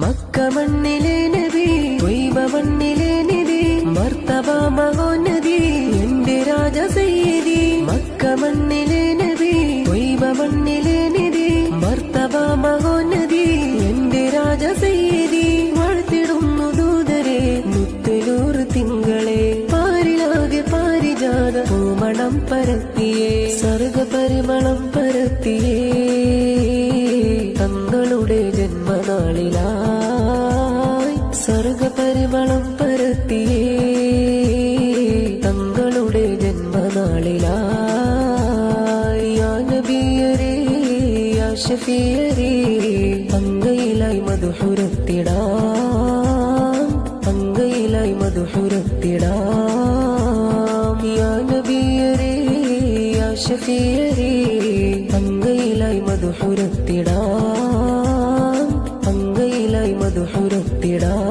Mecca മണ്ണിലെ നബി ത്വയ്ബ മണ്ണിലെ നിധി മർത്തബ മഹോന്നതി എന്റെ രാജ സയ്യിദി മക്ക മണ്ണിലെ നബി ത്വയ്ബ മണ്ണിലെ നിധി മർത്തബ മഹോന്നതി എന്റെ രാജ സയ്യിദി വാഴ്ത്തിടുന്നു ദൂതരെ മുത്തലൂർ തിങ്കളെ പാരിലാകെ പാരിജാത പൂമണം പരത്തിയേ സർഗ പരിമളം പരത്തിയേ തങ്ങളുടെ ജന്മനാളിലായി സർഗ പരിമളം പരത്തിയേ തങ്ങളുടെ ജന്മനാളിലായി യാ നബിയരേ യാ ശഫീയരേ അങ്ങയിലായി മധുഹുരത്തിടാം അങ്ങയിലായി മധുഹുരത്തിടാം യാ നബിയരേ യാ ശഫീയരേ അങ്ങയിലായി മധുഹുരത്തിടാം അങ്ങയിലായി മധുഹുരത്തിടാം